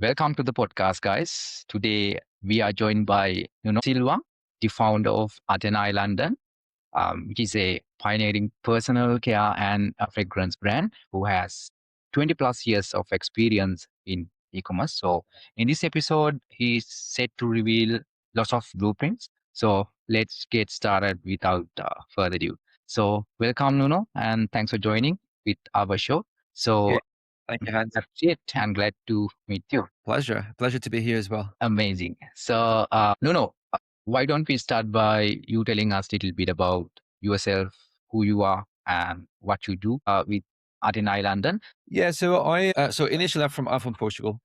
Welcome to the podcast, guys. Today we are joined by Nuno Silva, the founder of Atenai London, which is a pioneering personal care and a fragrance brand who has 20 plus years of experience in e-commerce. So in this episode, he's set to reveal lots of blueprints. So let's get started without further ado. So welcome, Nuno, and thanks for joining with our show. Yeah, So thank you, Hans. that's it. I'm glad to meet you. Pleasure to be here as well. Amazing. So, Nuno, why don't we start by you telling us a little bit about yourself, who you are, and what you do with Atenai London? Yeah, so initially I'm from Portugal,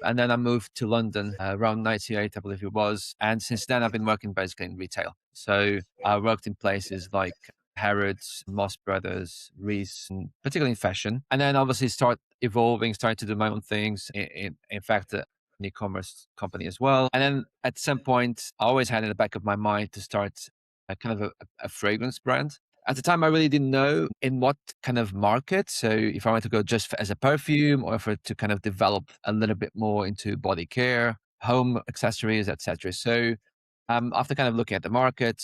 and then I moved to London around '98, I believe it was, and since then I've been working basically in retail. So I worked in places like Harrods, Moss Brothers, Reese, and particularly in fashion, and then obviously started to do my own things. In fact. An e-commerce company as well. And then at some point, I always had in the back of my mind to start a kind of a fragrance brand. At the time, I really didn't know in what kind of market. So if I wanted to go just as a perfume or for it to kind of develop a little bit more into body care, home accessories, etc. So after kind of looking at the market,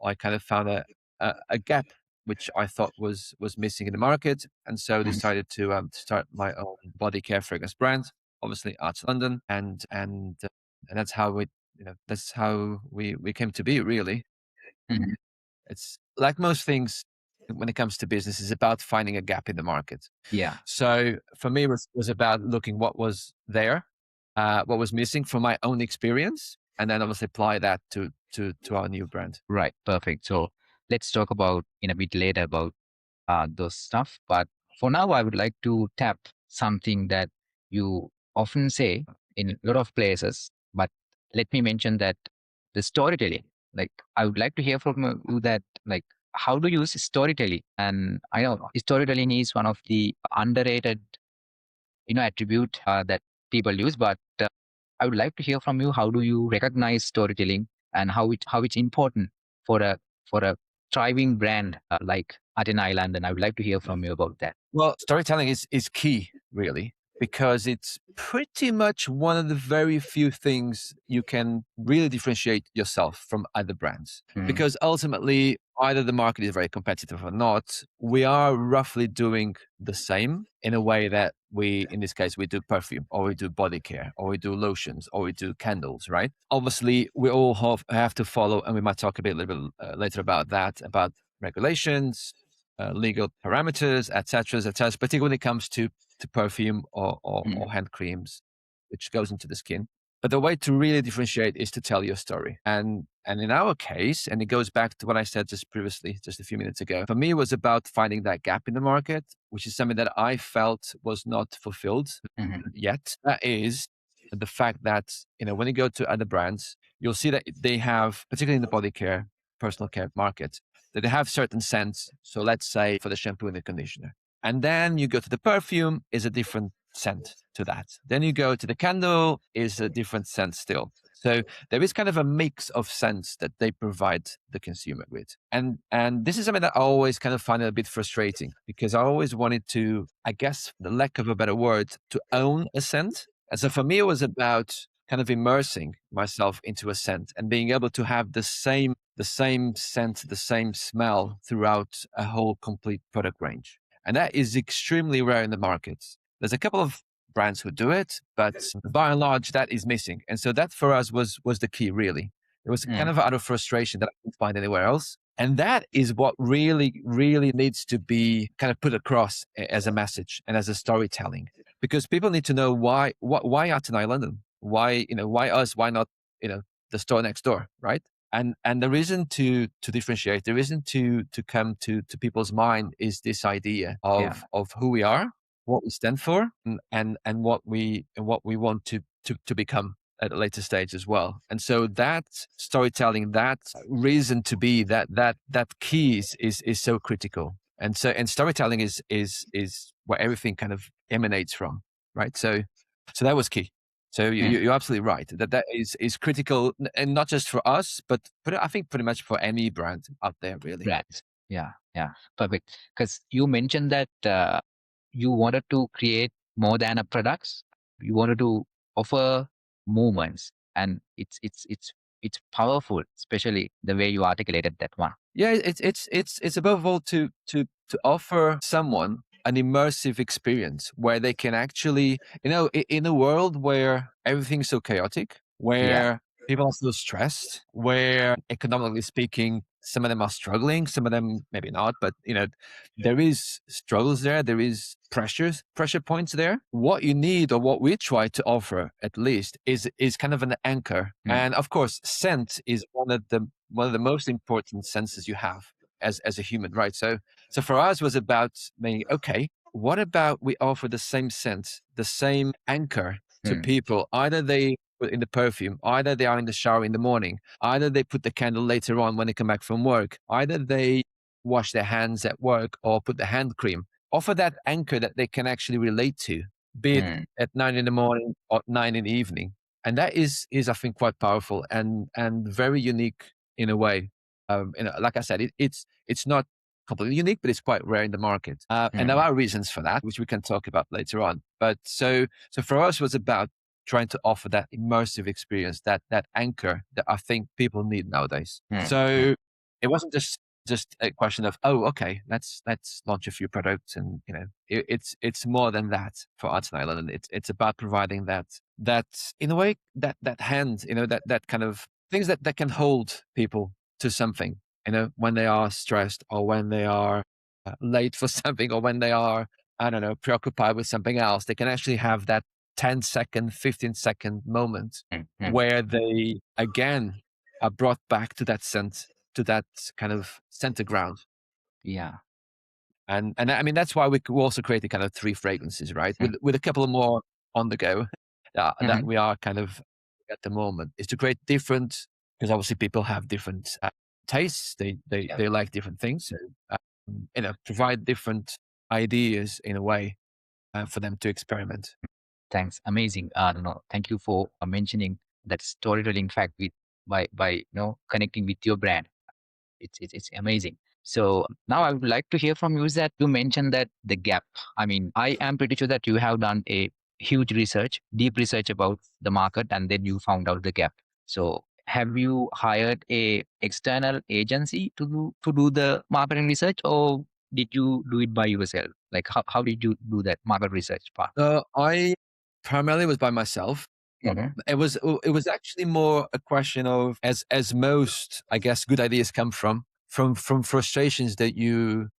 I kind of found a gap which I thought was missing in the market, and so Mhm. decided to start my own body care fragrance brand. Obviously, Arts London, and that's how we came to be. Really, Mhm. it's like most things when it comes to business, is about finding a gap in the market. Yeah, So for me, it was about looking what was there, what was missing from my own experience, and then obviously apply that to our new brand. right. Perfect. So let's talk about in a bit later about those stuff. But for now, I would like to tap something that you often say in a lot of places. But let me mention that the storytelling. Like, I would like to hear from you that, like, how do you use storytelling? And I know storytelling is one of the underrated, attribute that people use. But I would like to hear from you. How do you recognize storytelling and how it's important for a thriving brand like Aten Island? And I would like to hear from you about that. Well, storytelling is key, really, because it's pretty much one of the very few things you can really differentiate yourself from other brands. Mm. Because ultimately, either the market is very competitive or not, we are roughly doing the same in a way that in this case, we do perfume, or we do body care, or we do lotions, or we do candles, right? Obviously, we all have to follow, and we might talk a little bit later about that, about regulations, legal parameters, etc., etc. Particularly when it comes to perfume or Mm. hand creams, which goes into the skin. But the way to really differentiate is to tell your story. And in our case, and it goes back to what I said just previously, just a few minutes ago, for me, it was about finding that gap in the market, which is something that I felt was not fulfilled Mhm. yet. That is the fact that, when you go to other brands, you'll see that they have, particularly in the body care, personal care market, that they have certain scents. So let's say for the shampoo and the conditioner. And then you go to the perfume, is a different scent to that. Then you go to the candle, is a different scent still. So there is kind of a mix of scents that they provide the consumer with. And this is something that I always kind of find it a bit frustrating, because I always wanted to, I guess, the lack of a better word, to own a scent. And so for me, it was about kind of immersing myself into a scent and being able to have the same scent, the same smell throughout a whole complete product range. And that is extremely rare in the markets. There's a couple of brands who do it, but by and large, that is missing. And so that for us was the key, really. It was kind Mm. of out of frustration that I couldn't find anywhere else. And that is what really, really needs to be kind of put across as a message and as a storytelling, because people need to know why Atenai London, why us, why not, the store next door, right? And the reason to differentiate, the reason to come to people's mind is this idea Yeah. of who we are, what we stand for, and what we want to become at a later stage as well. And so that storytelling, that reason to be, that key is so critical. And storytelling is where everything kind of emanates from, right? So that was key. So Mm. you're absolutely right. That is critical, and not just for us, but I think pretty much for any brand out there, really. Brands. Yeah. Yeah. Perfect. Because you mentioned that you wanted to create more than a products. You wanted to offer moments, and it's powerful, especially the way you articulated that one. Yeah, it's above all to offer someone an immersive experience where they can actually, in a world where everything's so chaotic, Yeah. where people are so stressed, where economically speaking, some of them are struggling, some of them maybe not, but there is struggles there, there is pressure points there. What you need, or what we try to offer at least, is kind of an anchor. Mm, And of course, scent is one of the most important senses you have as a human, right? So for us was about being okay. What about we offer the same sense, the same anchor to mm, people? Either they put in the perfume, either they are in the shower in the morning, either they put the candle later on when they come back from work, either they wash their hands at work or put the hand cream. Offer that anchor that they can actually relate to, be it mm, at 9 in the morning or 9 in the evening. And that is I think quite powerful and very unique in a way. Like I said, it's not completely unique, but it's quite rare in the market. And there mm, are reasons for that, which we can talk about later on. But so for us, it was about trying to offer that immersive experience, that anchor that I think people need nowadays. mm, mm, So it wasn't just a question of, oh, okay, let's launch a few products, and it's more than that for Atenai London. It's about providing that in a way, that hand, that kind of things that can hold people to something, when they are stressed, or when they are late for something, or when they are, I don't know, preoccupied with something else. They can actually have that 10-second, 15-second moment mm, mm. where they again are brought back to that sense, to that kind of center ground. Yeah. And I mean, that's why we also created kind of three fragrances, right? Mm, With a couple more on the go that mhm. we are kind of at the moment, is to create different, because obviously people have different tastes. Yeah. They like different things. So, provide different ideas in a way for them to experiment. Thanks. Amazing. No, thank you for mentioning that storytelling fact with by connecting with your brand. It's amazing. So now I would like to hear from you is that you mentioned that the gap. I mean, I am pretty sure that you have done a huge research, deep research about the market, and then you found out the gap. So have you hired a external agency to do the marketing research, or did you do it by yourself? Like how did you do that market research part? I primarily was by myself. Mhm. It was actually more a question of, as most, I guess, good ideas come from frustrations that you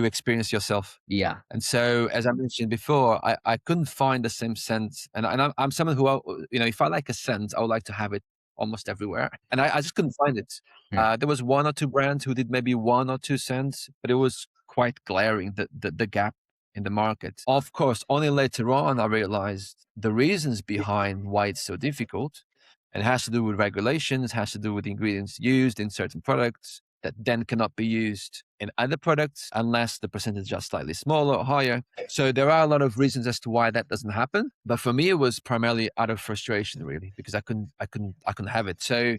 experience yourself. Yeah. And so, as I mentioned before, I couldn't find the same scent, and I'm someone who, if I like a scent, I would like to have it almost everywhere, and I just couldn't find it. Mm, There was one or two brands who did maybe one or two scents, but it was quite glaring, the gap in the market. Of course, only later on I realized the reasons behind why it's so difficult. It has to do with regulations, has to do with ingredients used in certain products that then cannot be used in other products unless the percentage are slightly smaller or higher. So there are a lot of reasons as to why that doesn't happen. But for me, it was primarily out of frustration, really, because I couldn't have it. So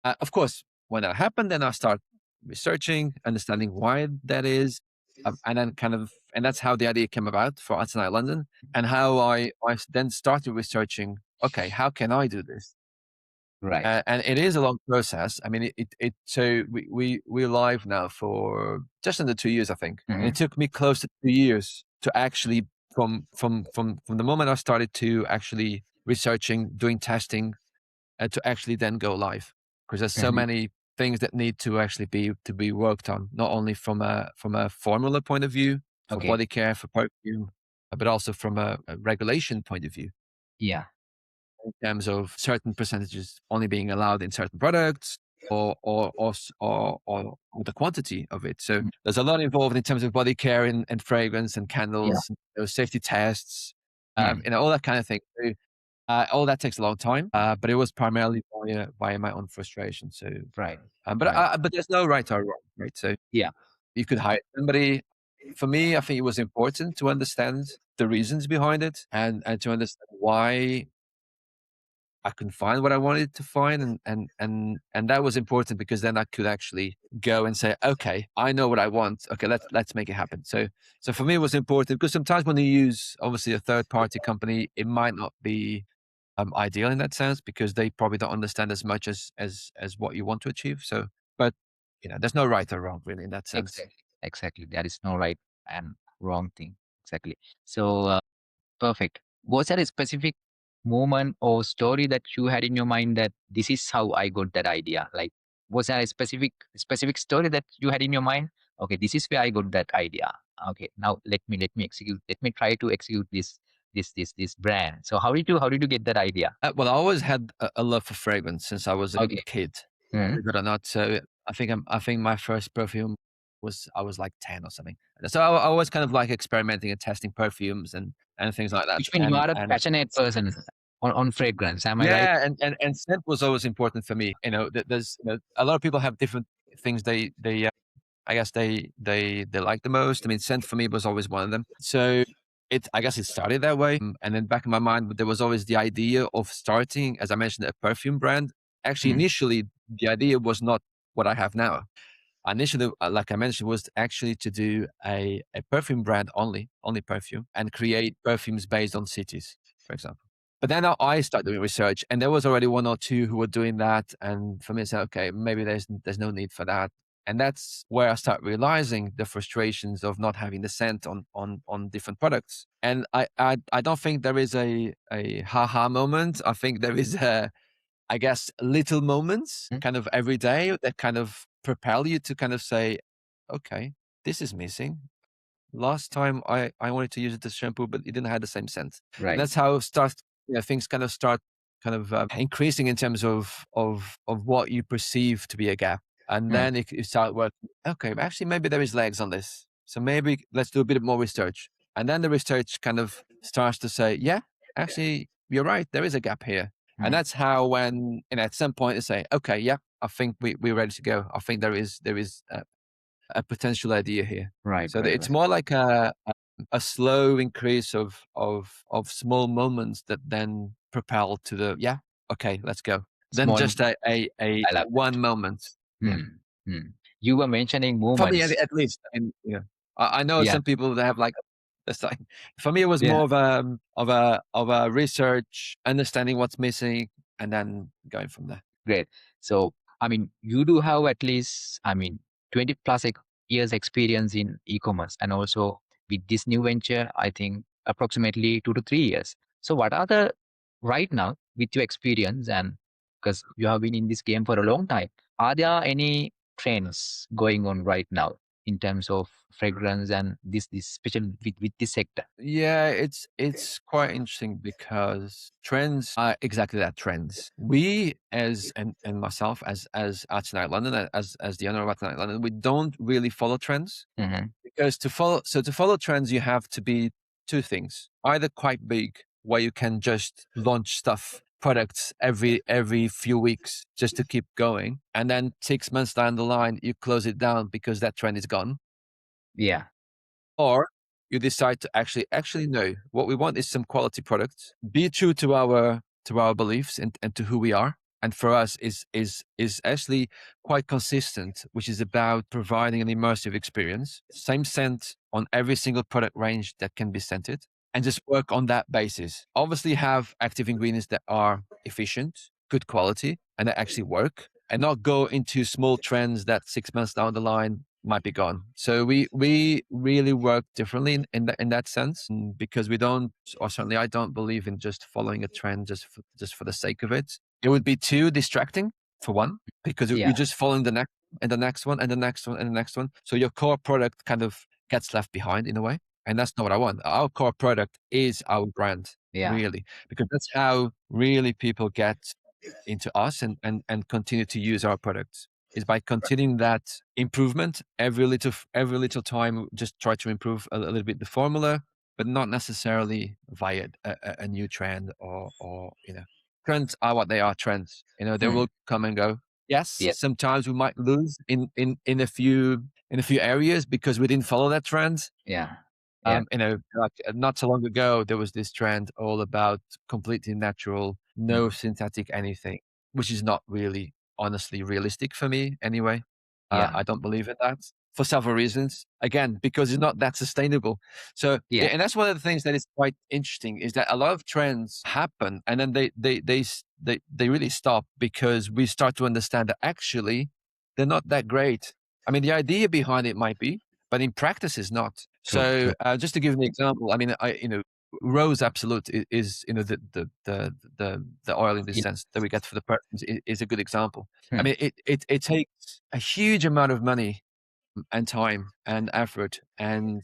of course, when that happened, then I start researching, understanding why that is, and then and that's how the idea came about for Atenai London, and how I then started researching. Okay, how can I do this? right. And it is a long process. I mean, so we're live now for just under 2 years, I think, and it Mhm. took me close to 2 years to actually, from the moment I started to actually researching, doing testing, to actually then go live, because there's so Mhm. many things that need to actually be worked on, not only from a formula point of view for Okay. body care, for perfume, but also from a regulation point of view, Yeah. in terms of certain percentages only being allowed in certain products, or the quantity of it. So Mm, there's a lot involved in terms of body care and fragrance and yeah. candles, safety tests, Mm, all that kind of thing. So, all that takes a long time, but it was primarily via my own frustration. So, right. but Right. but there's no right or wrong, right? So Yeah. you could hire somebody. For me, I think it was important to understand the reasons behind it, and to understand why I couldn't find what I wanted to find, and that was important, because then I could actually go and say, okay, I know what I want. Okay, let's make it happen. So for me, it was important, because sometimes when you use, obviously, a third party company, it might not be. ideal in that sense because they probably don't understand as much as what you want to achieve. So, but there's no right or wrong really in that sense. Exactly. Exactly. There is no right and wrong thing. Exactly. So, perfect. Was there a specific moment or story that you had in your mind that this is how I got that idea? Like, was there a specific story that you had in your mind? Okay, this is where I got that idea. Okay, now let me execute. Let me try to execute this brand. So how did you get that idea? Well, I always had a love for fragrance since I was a Okay. kid, Mhm. believe it or not. So I think my first perfume was I was like 10 or something. So I was kind of like experimenting and testing perfumes and things like that. Which means you And are a and passionate person on fragrance. Am I right? yeah, and scent was always important for me. There's a lot of people have different things they I guess they like the most. I mean, scent for me was always one of them. So I guess it started that way. And then back in my mind, there was always the idea of starting, as I mentioned, a perfume brand. Actually, Mhm. initially, the idea was not what I have now. Initially, like I mentioned, was actually to do a perfume brand only perfume, and create perfumes based on cities, for example. But then I started doing research, and there was already one or two who were doing that. And for me, I said, okay, maybe there's no need for that. And that's where I start realizing the frustrations of not having the scent on different products. And I don't think there is a haha moment. I think there is a I guess, little moments Mhm. kind of every day that kind of propel you to kind of say, okay, this is missing. Last time I wanted to use this shampoo, but it didn't have the same scent. And Right. that's how things kind of start kind of increasing in terms of what you perceive to be a gap. And Mm. then you start working, okay, actually, maybe there is legs on this. So maybe let's do a bit more research. And then the research kind of starts to say, yeah, actually, you're right. There is a gap here. And Mm. that's how when, at some point they say, okay, yeah, I think we're ready to go. I think there is a potential idea here. Right. So Right. it's Right. more like a slow increase of small moments that then propel to the yeah, okay, let's go. Then Small. just a I love one moment. Yeah. that. You were mentioning For me, movements. at least. And I know Yeah. some people that have like that's like for me it was Yeah. more of a research, understanding what's missing, and then going from there. Great. So, I mean, you do have at least, 20 plus years experience in e-commerce, and also with this new venture, I think approximately 2 to 3 years. So, what are the right now with your experience, and because you have been in this game for a long time, are there any trends going on right now in terms of fragrance and this special with this sector? Yeah, it's quite interesting because trends are exactly that, trends. We and myself as Atenai London, as the owner of Atenai London, we don't really follow trends Hmm. because to follow trends you have to be two things. Either quite big where you can just launch products every few weeks just to keep going, and then 6 months down the line you close it down because that trend is gone, Yeah. or you decide to actually no. What we want is some quality products. Be true to our beliefs and to who we are. And for us is actually quite consistent, which is about providing an immersive experience. Same scent on every single product range that can be scented, and just work on that basis. Obviously, have active ingredients that are efficient, good quality, and that actually work, and not go into small trends that 6 months down the line might be gone. So we really work differently in that sense, because we don't, or certainly I don't believe in just following a trend just for the sake of it. It would be too distracting for one, because you're Yeah. just following the next and the next one and the next one and the next one. So your core product kind of gets left behind in a way, and that's not what I want. Our core product is our brand, Yeah. really, because that's how really people get into us and continue to use our products, is by continuing that improvement every little time. Just try to improve a little bit the formula, but not necessarily via a new trend, or trends are what they are. Trends, they Hmm. will come and go. Yes, Yes. sometimes we might lose in a few areas because we didn't follow that trend. Yeah. Yeah. Like not so long ago, there was this trend all about completely natural, no Mm. synthetic anything, which is not really honestly realistic for me anyway. Yeah. I don't believe in that. for several reasons. Again, because it's not that sustainable. So, Yeah. and that's one of the things that is quite interesting is that a lot of trends happen and then they really stop because we start to understand that actually they're not that great. I mean, the idea behind it might be, but in practice is not. True. So, True. just to give an example, I mean, Rose Absolute is the oil in this Yeah. sense that we get for the perfumes is a good example. I Hmm. mean, it takes a huge amount of money and time and effort and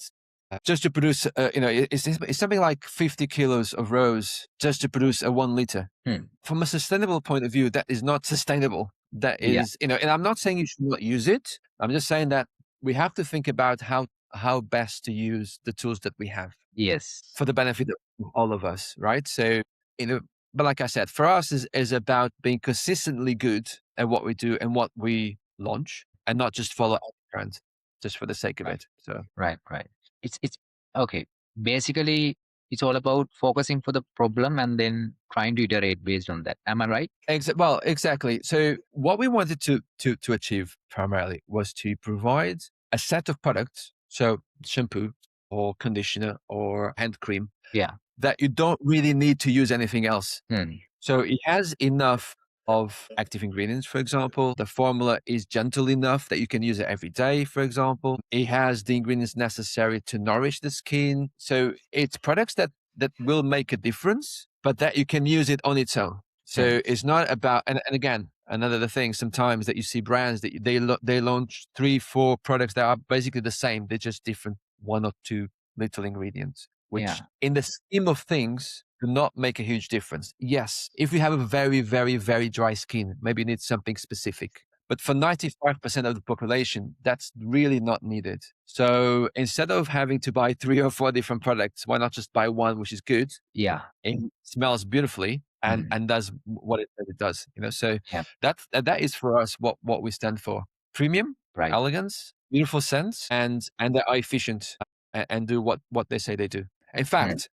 just to produce, it's something like 50 kilos of rose just to produce a 1 liter. Hmm. From a sustainable point of view, that is not sustainable. That Yeah. is, and I'm not saying you should not use it. I'm just saying that we have to think about how best to use the tools that we have Yes. for the benefit of all of us, right? So, but like I said, for us is about being consistently good at what we do and what we launch, and not just follow other trends just for the sake of Right. it. So, Right. Right. It's okay. Basically, it's all about focusing for the problem and then trying to iterate based on that. Am I right? well, exactly. So, what we wanted to achieve primarily was to provide a set of products, so shampoo or conditioner or hand cream, Yeah. that you don't really need to use anything else. Hmm. So it has enough of active ingredients, for example. The formula is gentle enough that you can use it every day, for example. It has the ingredients necessary to nourish the skin. So it's products that will make a difference, but that you can use it on its own. Hmm. So it's not about, and again, another thing sometimes that you see brands that they launch 3, 4 products that are basically the same. They're just different, 1 or 2 little ingredients, which Yeah. in the scheme of things do not make a huge difference. Yes, if you have a very, very, very dry skin, maybe you need something specific. But for 95% of the population, that's really not needed. So instead of having to buy 3 or 4 different products, why not just buy one which is good? Yeah. It smells beautifully and Hmm. does what it says it does. So Yeah. that is for us what we stand for: premium, Right. elegance, beautiful scents, and they are efficient and do what they say they do. In Hmm. fact,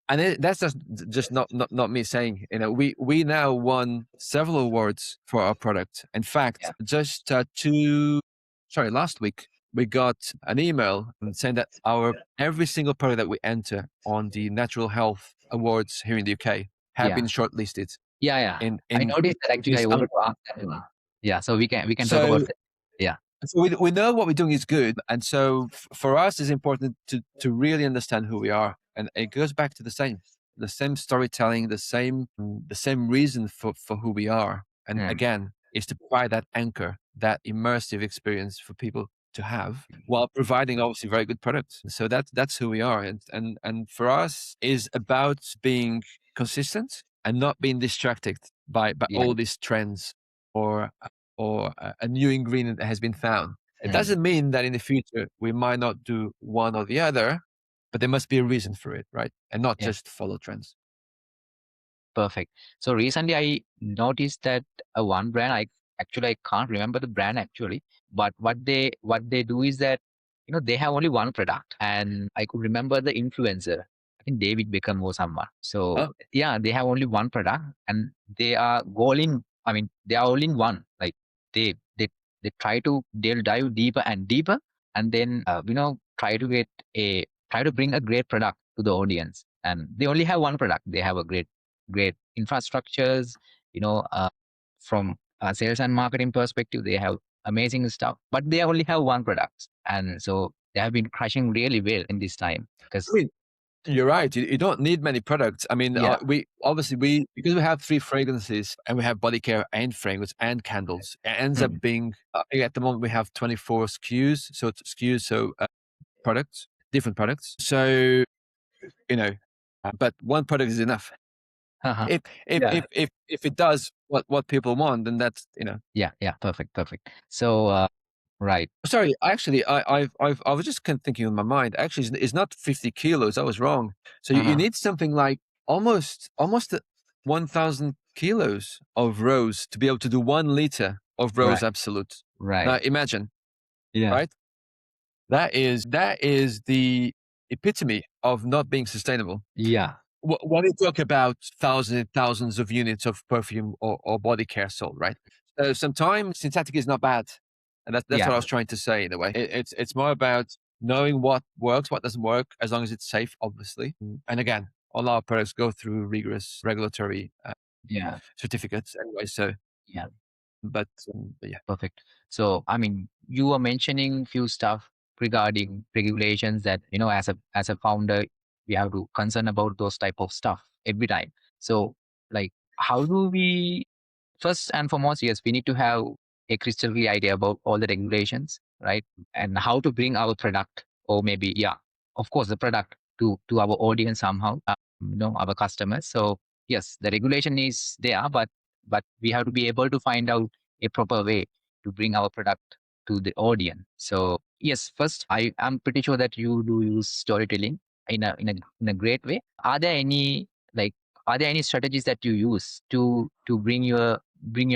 and that's just not me saying. We now won several awards for our product. In fact, Yeah. just last week we got an email saying that our every single product that we enter on the Natural Health Awards here in the UK have Yeah. been shortlisted Yeah. Yeah. I in noticed that actually. I this wanted to ask that one. Yeah. So we can talk about so that. Yeah. So we know what we're doing is good, and so for us, it's important to really understand who we are, and it goes back to the same storytelling, the same reason for who we are, and Hmm. again, is to provide that anchor, that immersive experience for people to have, while providing obviously very good products. So that's who we are, and for us is about being consistent and not being distracted by Yeah. all these trends or a new ingredient that has been found. It Hmm. doesn't mean that in the future we might not do one or the other, but there must be a reason for it, right? And not Yeah. just follow trends. Perfect. So recently I noticed that one brand, I can't remember the brand actually, but what they do is that they have only one product, and I could remember the influencer. I think David Beckham or someone. So Oh, yeah, they have only one product, and they are going. I mean, they are all in one. Like they they they'll dive deeper and deeper, and then try to bring a great product to the audience. And they only have one product. They have a great infrastructures, you know, uh, from a sales and marketing perspective, they have amazing stuff, but they only have one product. And so they have been crushing really well in this time I because, mean, you're right. You don't need many products. I mean, yeah. we because we have 3 fragrances and we have body care and fragrance and candles. It ends up Mm, being at the moment we have 24 SKUs. So it's SKUs, so products, different products. So you know, but one product is enough. uh-huh. Yeah. If it does what people want, then that's. Yeah. Yeah. Perfect. Perfect. So, right. Sorry, actually, I was just kind of thinking in my mind. Actually, it's not 50 kilos. I was wrong. So you Uh-huh. need something like almost 1,000 kilos of rose to be able to do 1 liter of rose Right. absolute. Now Right. imagine, Yeah. right? That is the epitome of not being sustainable. Yeah. When you talk about thousands and thousands of units of perfume or body care sold, right? Sometimes synthetic is not bad. And that's Yeah, what I was trying to say in a way. It's more about knowing what works, what doesn't work, as long as it's safe, obviously. And again, all our products go through rigorous regulatory yeah, certificates anyway. So, yeah. but yeah. Perfect. So, I mean, you were mentioning few stuff regarding regulations that, as a founder, we have to concern about those type of stuff every time. So, like, how do we first and foremost, yes, we need to have a crystal clear idea about all the regulations, right? And how to bring our product, or maybe, yeah, of course, the product to our audience somehow, our customers. So, yes, the regulation is there, but we have to be able to find out a proper way to bring our product to the audience. So, yes, first, I am pretty sure that you do use storytelling in a great way. Like are there any strategies that you use to bring your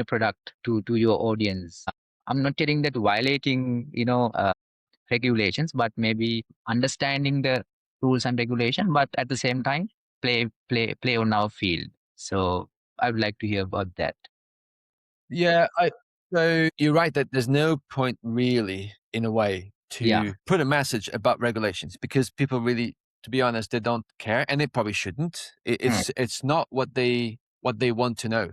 product to your audience? I'm not telling that violating regulations, but maybe understanding the rules and regulation, but at the same time play on our field. So I would like to hear about that. Yeah, so you're right that there's no point really, in a way, Yeah. to put a message about regulations because people really, to be honest, they don't care, and they probably shouldn't. Hmm. It's not what they want to know.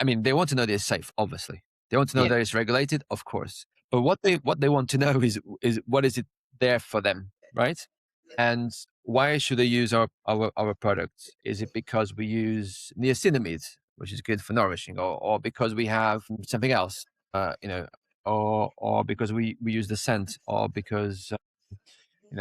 I mean, they want to know they're safe, obviously. They want to know Yeah. that it's regulated, of course. But what they want to know is what is it there for them, right? And why should they use our products? Is it because we use niacinamide, which is good for nourishing, or because we have something else, or because we use the scent, or because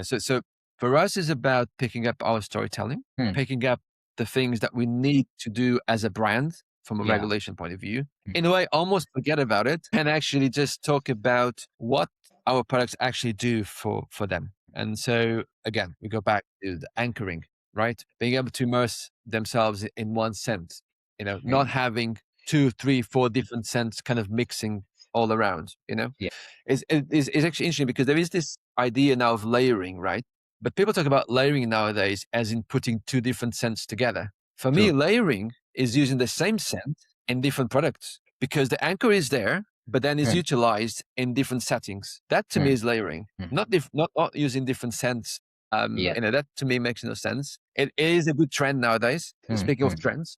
so for us, it's about picking up our storytelling, Hmm. picking up the things that we need to do as a brand from a Yeah. regulation point of view. Hmm. In a way, almost forget about it and actually just talk about what our products actually do for them. And so again, we go back to the anchoring, right? Being able to immerse themselves in one sense, not Hmm. having two, three, four different scents kind of mixing all around, Yeah. is actually interesting because there is this idea now of layering, right? But people talk about layering nowadays as in putting two different scents together. For True. me, layering is using the same scent in different products because the anchor is there, but then is Hmm. utilized in different settings. That to me Hmm. is layering, Hmm. not using different scents. Yeah. That to me makes no sense. It is a good trend nowadays. Hmm. Speaking Hmm. of trends,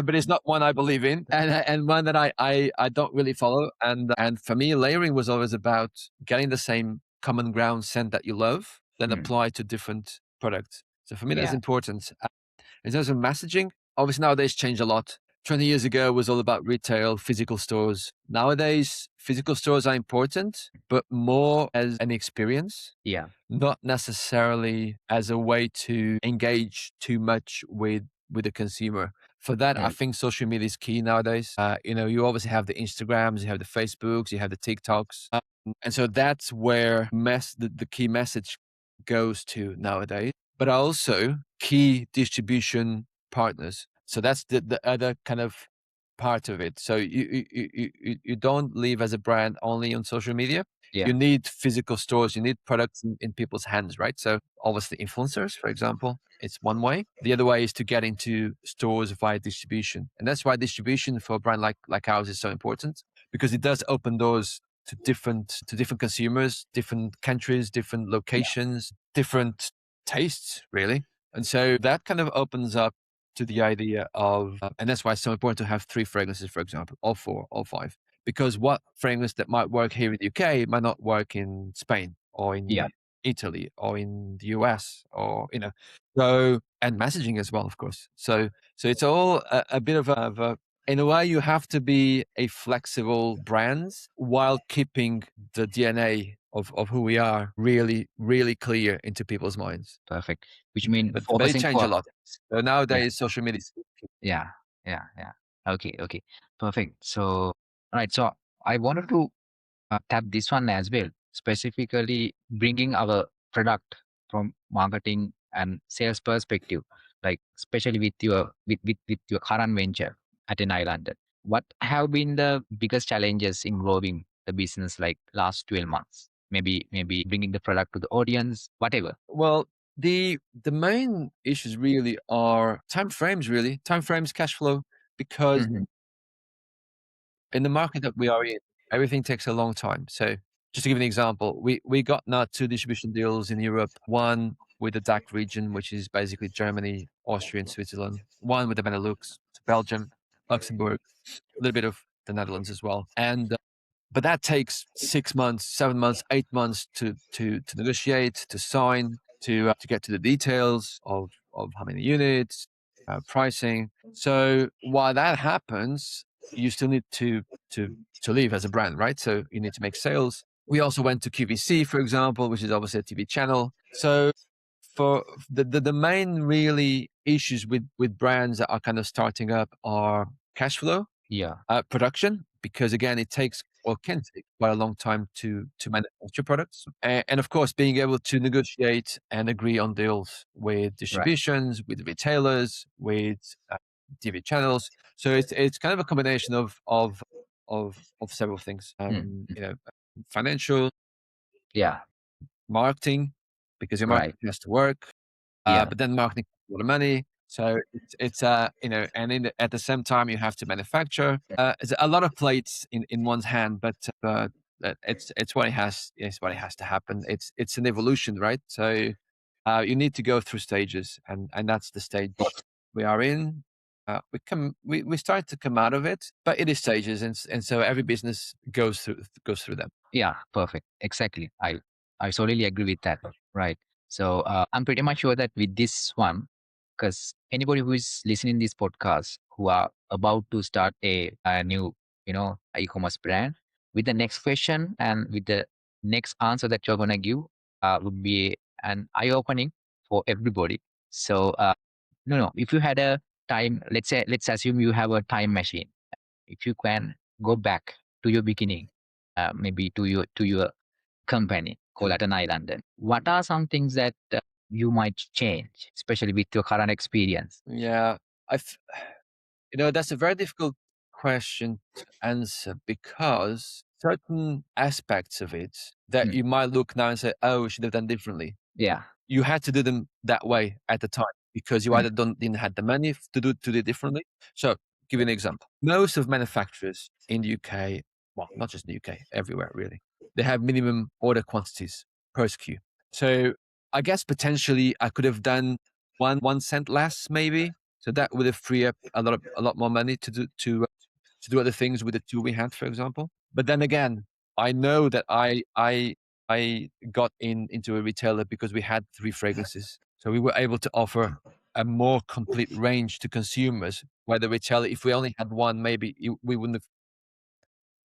but it's not one I believe in, and one that I don't really follow. And for me, layering was always about getting the same common ground scent that you love, then Hmm. apply to different products. So for me, that's Yeah. important. In terms of messaging, obviously nowadays changed a lot. 20 years ago was all about retail, physical stores. Nowadays, physical stores are important, but more as an experience, Yeah. not necessarily as a way to engage too much with the consumer. For that, I Hmm. think social media is key nowadays. You obviously have the Instagrams, you have the Facebooks, you have the TikToks, and so that's where the key message goes to nowadays. But also key distribution partners. So that's the other kind of part of it. So you don't live as a brand only on social media. Yeah. You need physical stores, you need products in people's hands, right? So obviously influencers, for example, it's one way. The other way is to get into stores via distribution. And that's why distribution for a brand like ours is so important because it does open doors to different consumers, different countries, different Yeah. locations, different tastes, really. And so that kind of opens up to the idea of, and that's why it's so important to have three fragrances, for example, or four, or five, because what fragrance that might work here in the UK might not work in Spain or Yeah. in Italy or in the US so, and messaging as well, of course. So it's all a bit of a, in a way, you have to be a flexible brand while keeping the DNA of who we are really, really clear into people's minds. Perfect. Which mean But it focusing changed for a lot. So yeah. nowadays, social media is Yeah, yeah, yeah. Okay, okay, perfect. So, all right. So I wanted to tap this one as well, specifically bringing our product from marketing and sales perspective, like especially with your current venture at an London. What have been the biggest challenges involving the business like last 12 months? Maybe bringing the product to the audience, whatever. well. The main issues really are time frames, cash flow, because Hmm. in the market that we are in. everything takes a long time. So just to give you an example, we got now 2 distribution deals in Europe, one with the DACH region, which is basically Germany, Austria, and Switzerland, one with the Benelux, Belgium, Luxembourg, a little bit of the Netherlands as well. And but that takes 6 months, 7 months, 8 months to negotiate, to sign, to get to the details of how many units, pricing. So while that happens, you still need to live as a brand, right? So you need to make sales. We also went to QVC, for example, which is obviously a TV channel. So for the main really issues with brands that are kind of starting up are cash flow, Yeah. production, because again, it takes or can take quite a long time to manufacture products, and of course, being able to negotiate and agree on deals with Right. distributions, with retailers, with TV channels. So it's kind of a combination of several things. Mm. Mm. Financial, Yeah. marketing, because your Right. marketing has to work. Yeah. But then marketing costs a lot of money. So it's and at the same time, you have to manufacture. It's a lot of plates in one's hand, but it's what it has. It's what it has to happen. It's an evolution, right? So you need to go through stages, and that's the stage we are in. We start to come out of it, but it is stages, and so every business goes through them. Yeah, perfect. Exactly. I solely agree with that. Right. So I'm pretty much sure that with this one, because anybody who is listening this podcast who are about to start a new, e-commerce brand, with the next question and with the next answer that you're gonna give, would be an eye opening for everybody. So no, if you had a time, let's assume you have a time machine. If you can go back to your beginning, maybe to your company called Atenai London, what are some things that you might change, especially with your current experience? Yeah, I that's a very difficult question to answer because certain aspects of it that Mm. you might look now and say, "Oh, we should have done differently." Yeah. You had to do them that way at the time because you Mm. either didn't have the money to do it differently. So, give you an example. Most of manufacturers in the UK, well, not just in the UK, everywhere really, they have minimum order quantities per SKU. So, I guess potentially I could have done 1 cent less, maybe. So that would have freed up a lot more money to do other things with the tool we had, for example. But then again, I know that I got into a retailer because we had 3 fragrances. So we were able to offer a more complete range to consumers, where the retailer, if we only had 1, maybe we wouldn't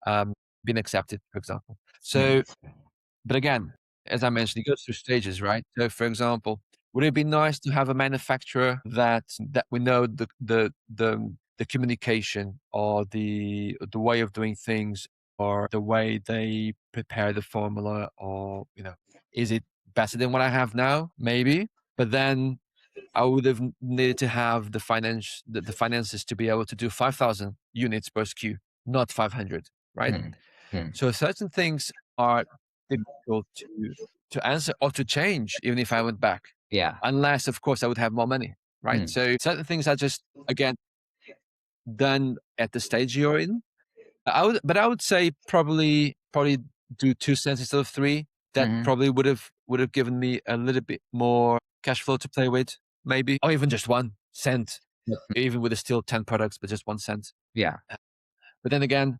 have been accepted, for example. Mm. So but again, as I mentioned, it goes through stages, right? So, for example, would it be nice to have a manufacturer that we know the communication or the way of doing things or the way they prepare the formula, or is it better than what I have now? Maybe, but then I would have needed to have the finances to be able to do 5,000 units per SKU, not 500, right? Mm. Mm. So certain things are difficult to answer or to change, even if I went back, Yeah. unless, of course, I would have more money, right? Mm. So certain things are just again done at the stage you're in. I would say probably do 2 cents instead of 3. That Mhm. probably would have given me a little bit more cash flow to play with, maybe, or even just 1 cent, even with still 10 products, but just 1 cent. Yeah. But then again,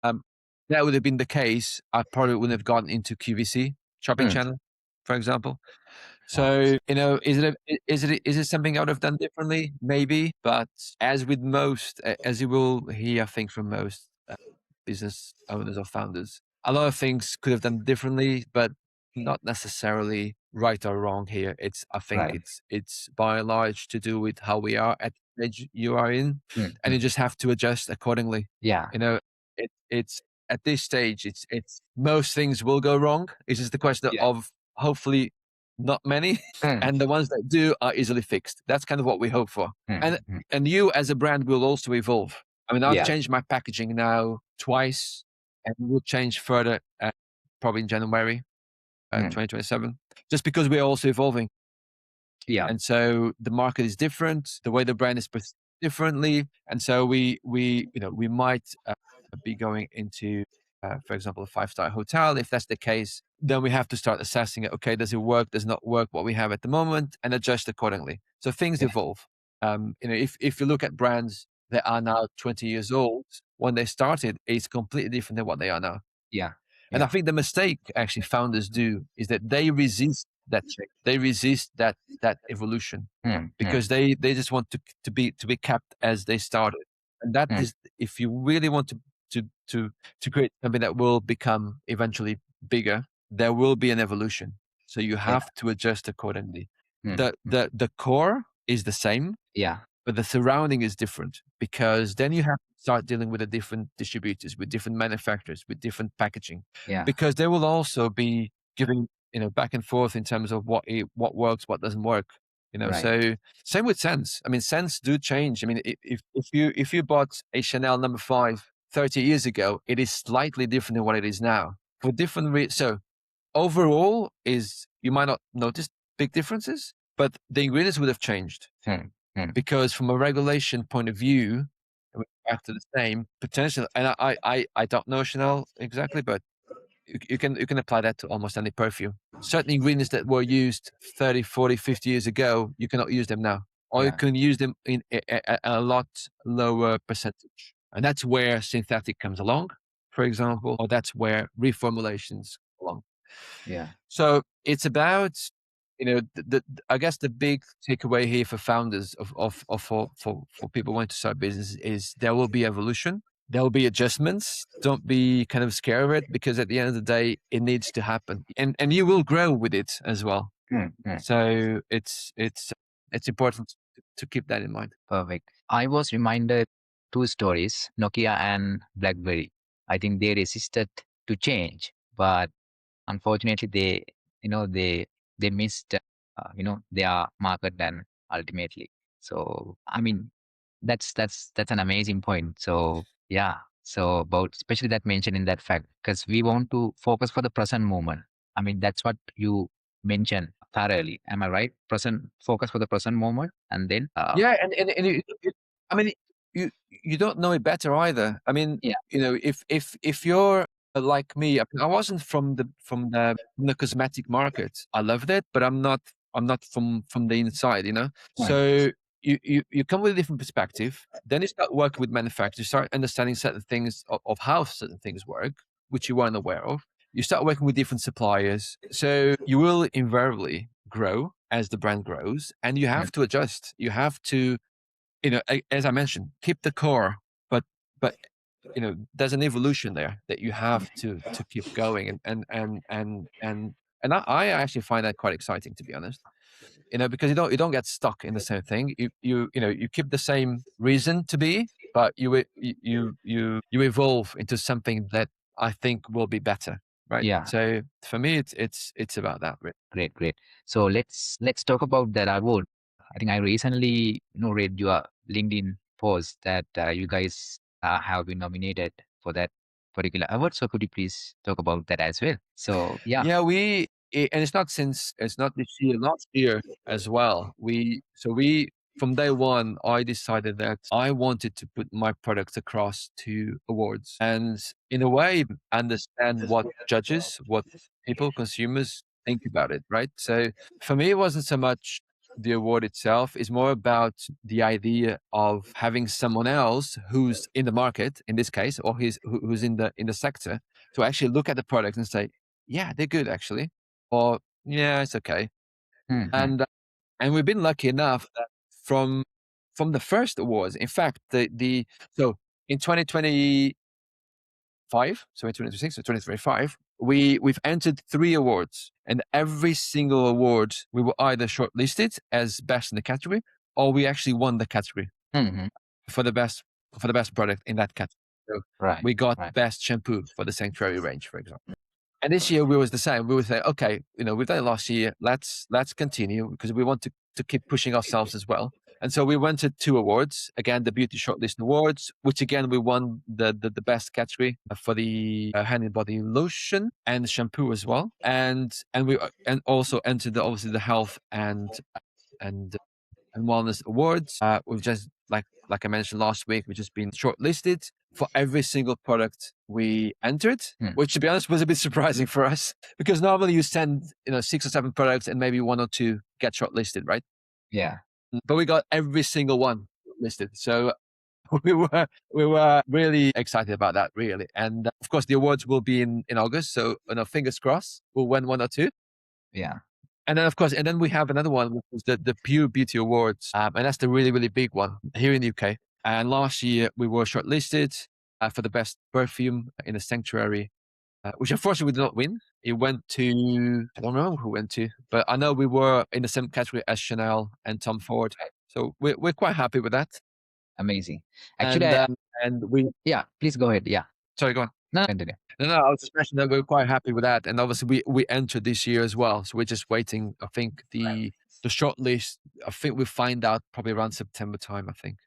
Um, that would have been the case, I probably wouldn't have gotten into QVC shopping Mm. channel, for example. Wow. So, is it something I would have done differently? Maybe, but as with most, as you will hear, I think from most business owners or founders, a lot of things could have done differently, but not necessarily right or wrong here. I think Right. it's by and large to do with how we are at the stage you are in, Mm. and you Mm. just have to adjust accordingly. Yeah. You know, it's at this stage, it's most things will go wrong. It's just the question Yeah. of hopefully not many, Mm. and the ones that do are easily fixed. That's kind of what we hope for. Mm. And Mm. and you as a brand will also evolve. I mean, I've Yeah. changed my packaging now twice, and will change further probably in January Mm. 2027, just because we're also evolving. Yeah. And so the market is different, the way the brand is perceived differently, and so we might be going into for example, a five-star hotel. If that's the case, then we have to start assessing it. Okay, does it work? Does not work what we have at the moment, and adjust accordingly. So things Yeah. evolve. If you look at brands that are now 20 years old, when they started, it's completely different than what they are now. Yeah. And I Yeah. think the mistake actually founders do is that they resist that change. They resist that evolution Mm, mm, because they just want to be kept as they started. And that mm. is, if you really want to to to create something that will become eventually bigger, there will be an evolution. So you Yeah. have to adjust accordingly. Mm, mm. The core is the same, Yeah. but the surrounding is different because then you have to start dealing with the different distributors, with different manufacturers, with different packaging, Yeah. because they will also be giving, back and forth in terms of what works, what doesn't work. Right. So same with scents. I mean, scents do change. I mean, if you bought a Chanel number 5 30 years ago, it is slightly different than what it is now for different reasons. So overall, is you might not notice big differences, but the ingredients would have changed Mm, mm. because from a regulation point of view, back to the same potential. And I don't know Chanel exactly, but you can apply that to almost any perfume. Certain ingredients that were used 30, 40, 50 years ago, you cannot use them now, or you Yeah. can use them in a lot lower percentage. And that's where synthetic comes along, for example, or that's where reformulations come along. Yeah. So it's about, I guess the big takeaway here for founders of for people wanting to start business is there will be evolution. There will be adjustments. Don't be kind of scared of it because at the end of the day, it needs to happen, and you will grow with it as well. Mm, mm. So it's important to keep that in mind. Perfect. I was reminded two stories, Nokia and BlackBerry. I think they resisted to change, but unfortunately they missed their market then ultimately. So I mean that's an amazing point. So yeah, so about especially that mention in that fact, because we want to focus for the present moment. I mean that's what you mentioned thoroughly, am I right? Present, focus for the present moment, and then Yeah, and I mean, you don't know it better either. I mean, yeah. if you're like me, I wasn't from the cosmetic market. I loved it, but I'm not from the inside, Mm, So you come with a different perspective. Then you start working with manufacturers, you start understanding certain things of how certain things work, which you weren't aware of. You start working with different suppliers, so you will invariably grow as the brand grows, and you mm, have to adjust. You have to, as I mentioned, keep the core, but there's an evolution there that you have to keep going, and I actually find that quite exciting, to be honest. Because you don't get stuck in the same thing. You keep the same reason to be, but you evolve into something that I think will be better, right? yeah. So for me, it's about that, really. Great, great. So let's talk about that award. I think I recently read your LinkedIn post that you guys have been nominated for that particular award. So could you please talk about that as well? So yeah. Yeah, and it's not this year, last year as well. We from day one, I decided that I wanted to put my products across to awards and in a way understand what judges, what people, consumers think about it, right? So for me, it wasn't so much the award itself, it's more about the idea of having someone else who's in the market, in this case, or who's in the sector, to actually look at the product and say, yeah, they're good actually, or yeah, it's okay. Hmm. And we've been lucky enough that from the first awards, in fact, the so in 2025, so in 2026 or 2025, we've entered 3 awards, and every single award we were either shortlisted as best in the category, or we actually won the category Hmm. for the best for the best product in that category. So Right, we got right. best shampoo for the Sanctuary range, for example. And this year we was the same. We would say, okay, we've done it last year. Let's continue because we want to keep pushing ourselves as well. And so we went to 2 awards again, the Beauty Shortlist Awards, which again we won the best category for the hand and body lotion and shampoo as well. And also entered obviously the health and and wellness awards. We've just like I mentioned last week, we just been shortlisted for every single product we entered, Hmm. which to be honest was a bit surprising for us because normally you send 6 or 7 products and maybe 1 or 2 get shortlisted, right? Yeah. But we got every single one listed. So we were really excited about that, really. And of course, the awards will be in August. So fingers crossed, we'll win 1 or 2. Yeah. And then, of course, and then we have another one, which is the Pure Beauty Awards, and that's the really, really big one here in the UK. And last year we were shortlisted for the best perfume in a sanctuary, which unfortunately we did not win. It went to, I don't know who went to, but I know we were in the same category as Chanel and Tom Ford. So we're quite happy with that. Amazing. Actually, And and we, yeah, please go ahead. Yeah. sorry, go on. No, continue. No, I was just mentioning that we're quite happy with that, and obviously we entered this year as well, so we're just waiting. I think the short list. I think we find out probably around September time. I think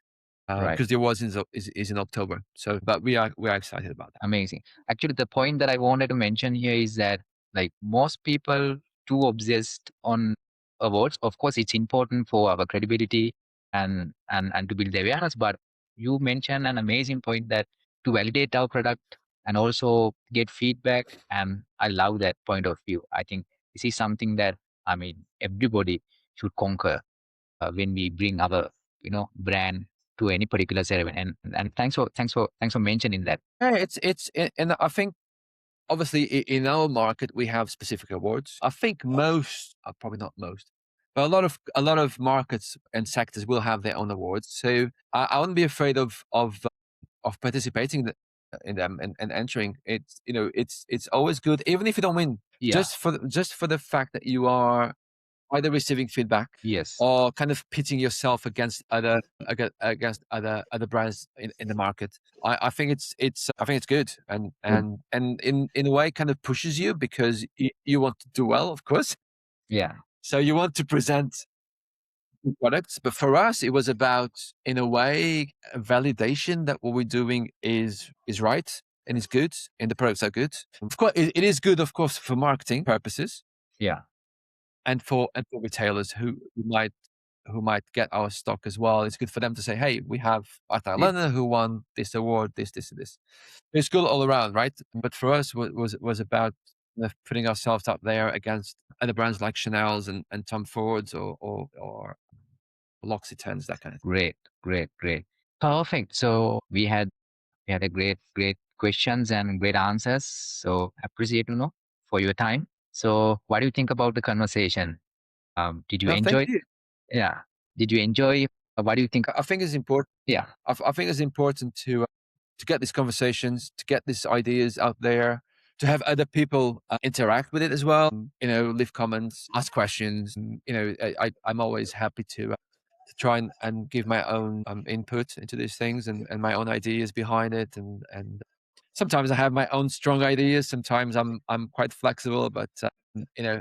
Right. because the awards is in October. So, but we are excited about that. Amazing. Actually, the point that I wanted to mention here is that like most people too obsessed on awards. Of course, it's important for our credibility and to build the awareness. But you mentioned an amazing point that to validate our product and also get feedback. And I love that point of view. I think this is something that everybody should conquer when we bring our brand to any particular ceremony. And thanks for mentioning that. Yeah, and I think obviously in our market we have specific awards. I think most, probably not most, but a lot of markets and sectors will have their own awards. So I wouldn't be afraid of participating in them and entering. It's always good, even if you don't win, Yeah. just for the fact that you are either receiving feedback Yes. or kind of pitching yourself against other brands in the market. I think it's good, and Good. in a way kind of pushes you because you want to do well, of course. Yeah. So you want to present good products, but for us, it was about, in a way, a validation that what we're doing is right and is good, and the products are good. Of course, it is good, of course, for marketing purposes Yeah. and for retailers who might get our stock as well. It's good for them to say, "Hey, we have Atenai Yeah. London who won this award, this, and this." It's good all around, right? But for us, was about putting ourselves up there against other brands like Chanel's and Tom Ford's or L'Occitans, that kind of thing. Great. Great. Great. Perfect. So we had a great questions and great answers. So appreciate for your time. So what do you think about the conversation? Did you No, thank enjoy? you. Yeah. Did you enjoy? What do you think? I think it's important. Yeah. I think it's important to get these conversations, to get these ideas out there, to have other people interact with it as well. Leave comments, ask questions. I'm always happy to try and give my own input into these things and my own ideas behind it. And sometimes I have my own strong ideas. Sometimes I'm quite flexible, but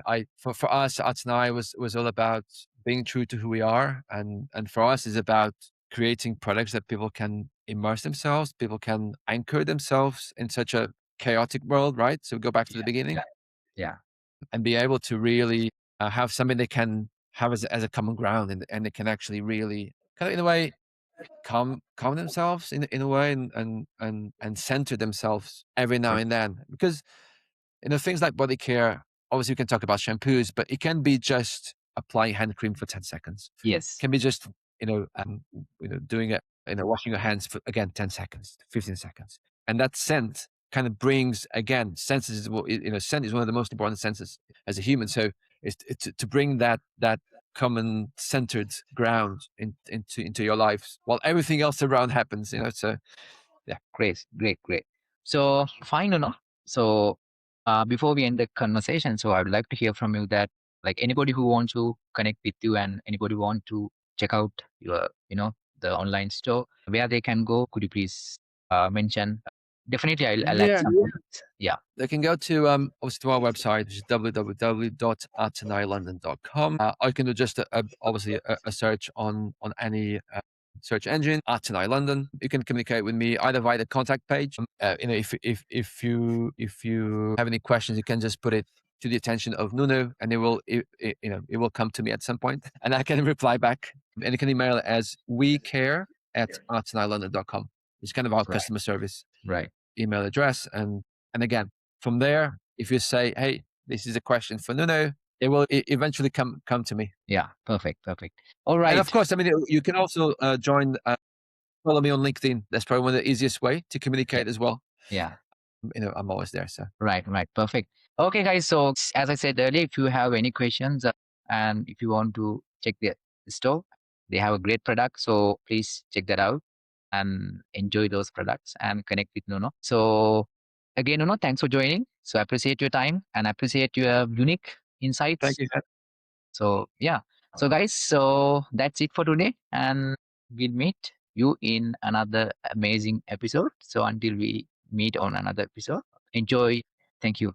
I for us, Atenai was all about being true to who we are, and for us is about creating products that people can immerse themselves, people can anchor themselves in such a chaotic world, right? So go back to the Yeah. beginning Yeah. and be able to really have something they can have as a common ground, and they can actually really kind of in a way calm themselves in a way and center themselves every now Right. and then because things like body care, obviously we can talk about shampoos, but it can be just applying hand cream for 10 seconds. Yes. Can be just, doing it, washing your hands for, again, 10 seconds, 15 seconds. And that scent kind of brings, again, senses, scent is one of the most important senses as a human. So it's to bring that common centered ground into your lives while everything else around happens, so yeah. Great. So fine, So before we end the conversation, so I would like to hear from you that like anybody who wants to connect with you and anybody who want to check out your, the online store, where they can go. Could you please mention? Definitely, I'll add Yeah. some comments. Yeah. They can go to obviously to our website, which is www.atenailondon.com. I can do just obviously a search on any search engine, Atenai London. You can communicate with me either via the contact page. If you have any questions, you can just put it to the attention of Nuno, and it will come to me at some point, and I can reply back. And you can email it as at atenailondon.com. It's kind of our Right. customer service Right. email address. And again, from there, if you say, hey, this is a question for Nuno, it will eventually come to me. Yeah. Perfect. Perfect. All And right. of course, I mean, you can also join, follow me on LinkedIn. That's probably one of the easiest way to Yeah. communicate as well. Yeah. I'm always there. So Right. Right. Perfect. Okay, guys. So as I said earlier, if you have any questions and if you want to check the store, they have a great product. So please check that out and enjoy those products and connect with Nuno. So again, Nuno, thanks for joining. So I appreciate your time and I appreciate your unique insights. thank you. So yeah. So guys, so that's it for today. And we'll meet you in another amazing episode. So until we meet on another episode, enjoy. Thank you.